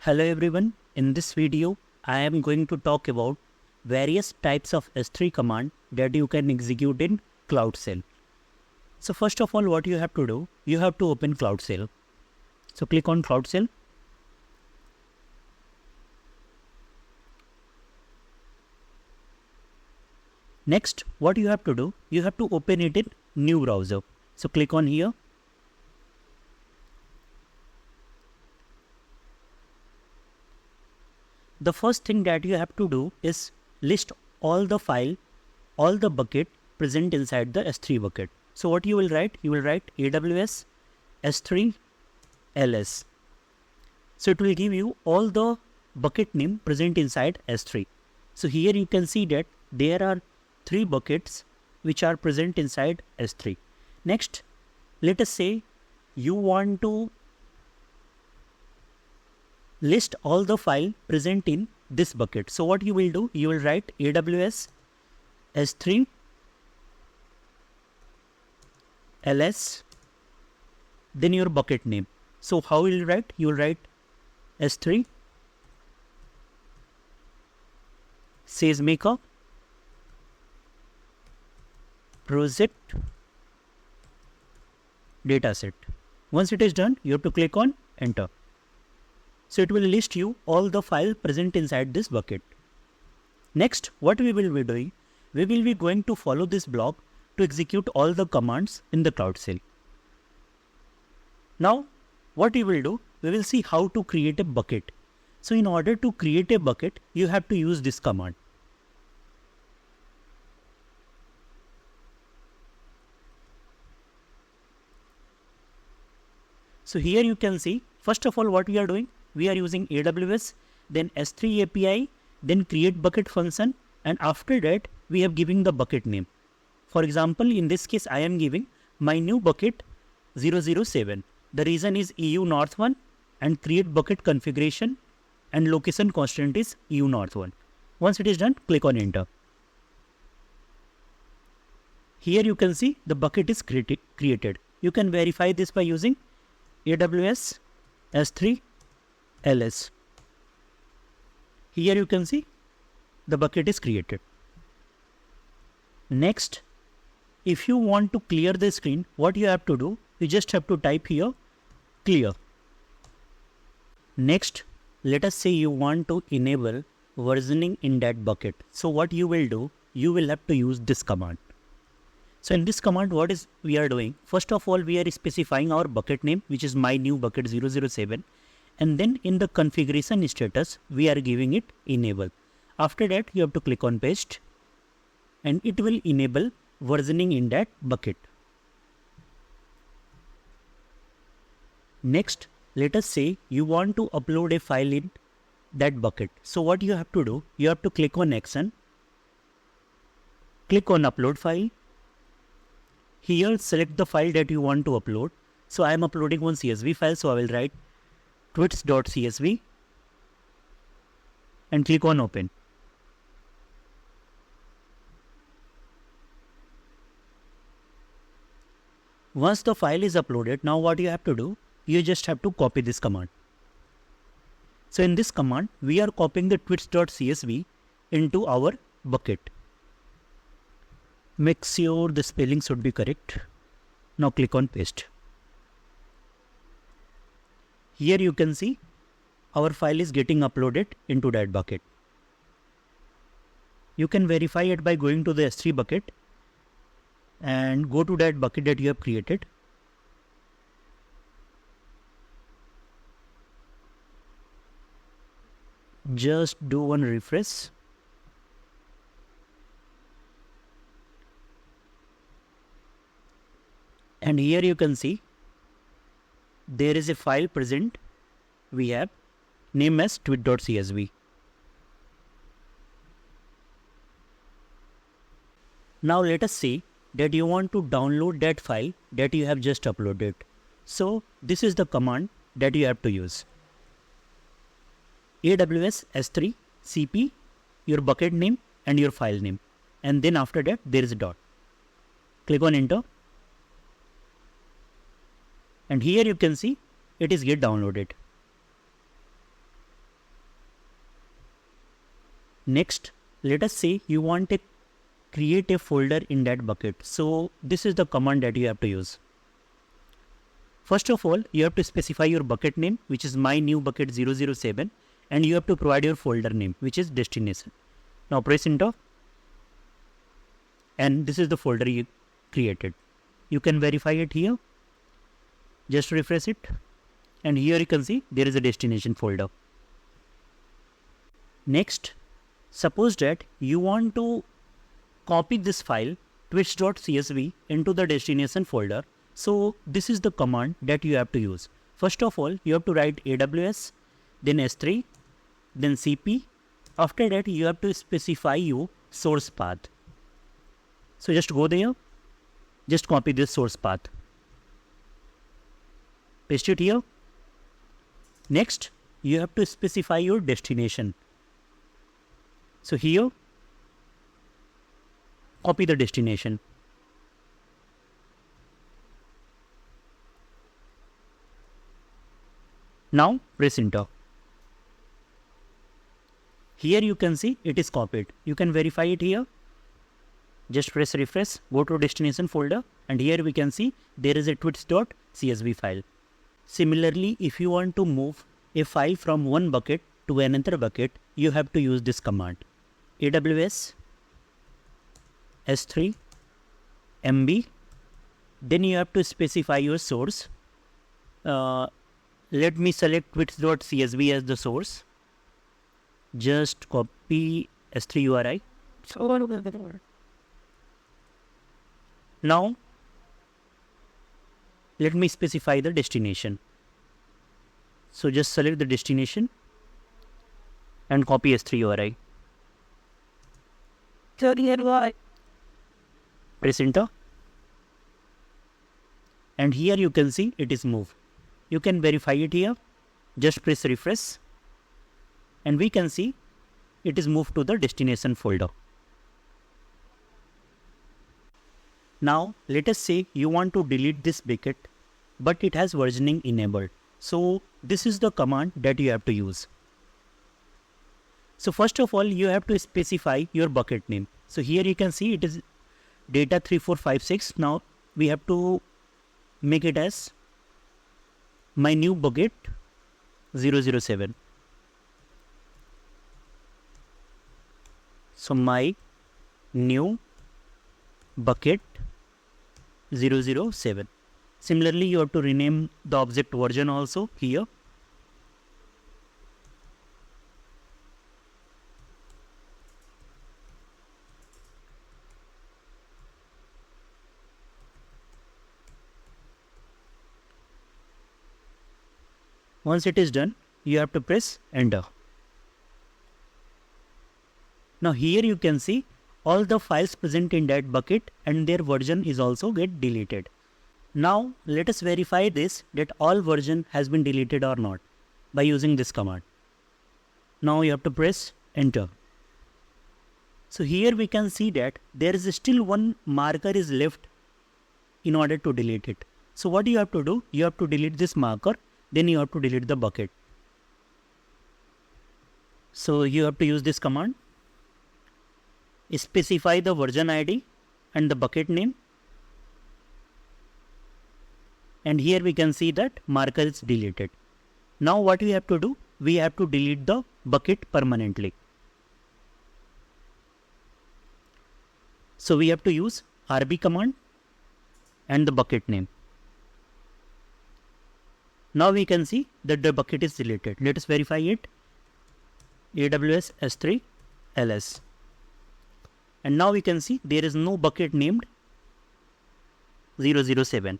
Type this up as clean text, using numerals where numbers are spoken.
Hello everyone, in this video I am going to talk about various types of S3 command that you can execute in Cloudshell. So first of all, what you have to do, you have to open Cloudshell. So click on Cloudshell. Next, what you have to do, you have to open it in new browser. So click on here. The first thing that you have to do is list all the file, all the bucket present inside the S3 bucket. So what you will write? You will write AWS S3 ls. So it will give you all the bucket name present inside S3. So here you can see that there are 3 buckets which are present inside S3. Next, let us say you want to list all the file present in this bucket. So what you will do, you will write AWS S3 ls, then your bucket name. So how will you write? You will write S3 SageMaker project dataset. Once it is done, you have to click on enter. So it will list you all the files present inside this bucket. Next, what we will be doing, we will be going to follow this block to execute all the commands in the Cloudshell. Now, what we will do, we will see how to create a bucket. So in order to create a bucket, you have to use this command. So here you can see, first of all, what we are doing, we are using AWS, then S3 API, then create bucket function, and after that we have given the bucket name. For example, in this case I am giving my new bucket 007. The reason is EU North 1, and create bucket configuration and location constant is EU North 1. Once it is done, click on enter. Here you can see the bucket is created. You can verify this by using AWS S3 ls. Here you can see the bucket is created. Next, if you want to clear the screen, what you have to do, you just have to type here clear. Next, let us say you want to enable versioning in that bucket. So what you will do, you will have to use this command. So in this command, what is we are doing? First of all, we are specifying our bucket name, which is my new bucket 007. And then in the configuration status, we are giving it enable. After that, you have to click on paste and it will enable versioning in that bucket. Next, let us say you want to upload a file in that bucket. So what you have to do, you have to click on action, click on upload file. Here select the file that you want to upload. So I am uploading one CSV file, so I will write twits.csv and click on open. Once the file is uploaded, now what you have to do, you just have to copy this command. So in this command, we are copying the twits.csv into our bucket. Make sure the spelling should be correct. Now click on paste. Here you can see our file is getting uploaded into that bucket. You can verify it by going to the S3 bucket and go to that bucket that you have created. Just do one refresh. And here you can see there is a file present we have name as twit.csv. Now let us say that you want to download that file that you have just uploaded. So this is the command that you have to use. AWS S3 CP, your bucket name and your file name. And then after that there is a dot. Click on enter. And here you can see it is get downloaded. Next, let us say you want to create a folder in that bucket. So this is the command that you have to use. First of all, you have to specify your bucket name, which is my new bucket 007, and you have to provide your folder name, which is destination. Now press enter, and this is the folder you created. You can verify it here. Just refresh it, and here you can see there is a destination folder. Next, suppose that you want to copy this file twitch.csv into the destination folder. So this is the command that you have to use. First of all, you have to write AWS, then S3, then CP. After that, you have to specify your source path. So just go there, just copy this source path, paste it here. Next, you have to specify your destination. So here, copy the destination. Now press enter. Here you can see it is copied. You can verify it here. Just press refresh, go to destination folder, and here we can see there is a twitch.csv file. Similarly, if you want to move a file from one bucket to another bucket, you have to use this command. AWS S3 MB, then you have to specify your source. Let me select twitch.csv as the source. Just copy S3 URI. Now, let me specify the destination. So just select the destination and copy S3 URI. Press enter. And here you can see it is moved. You can verify it here. Just press refresh. And we can see it is moved to the destination folder. Now let us say you want to delete this bucket, but it has versioning enabled. So this is the command that you have to use. So first of all, you have to specify your bucket name. So here you can see it is data 3456. Now we have to make it as my new bucket 007. So my new bucket 007. Similarly, you have to rename the object version also here. Once it is done, you have to press enter. Now here you can see all the files present in that bucket and their version is also get deleted. Now let us verify this that all version has been deleted or not by using this command. Now you have to press enter. So here we can see that there is still one marker is left in order to delete it. So what you have to do? You have to delete this marker, then you have to delete the bucket. So you have to use this command. Specify the version ID and the bucket name. And here we can see that marker is deleted. Now what we have to do? We have to delete the bucket permanently. So we have to use RB command and the bucket name. Now we can see that the bucket is deleted. Let us verify it. AWS S3 LS. And now we can see there is no bucket named 007.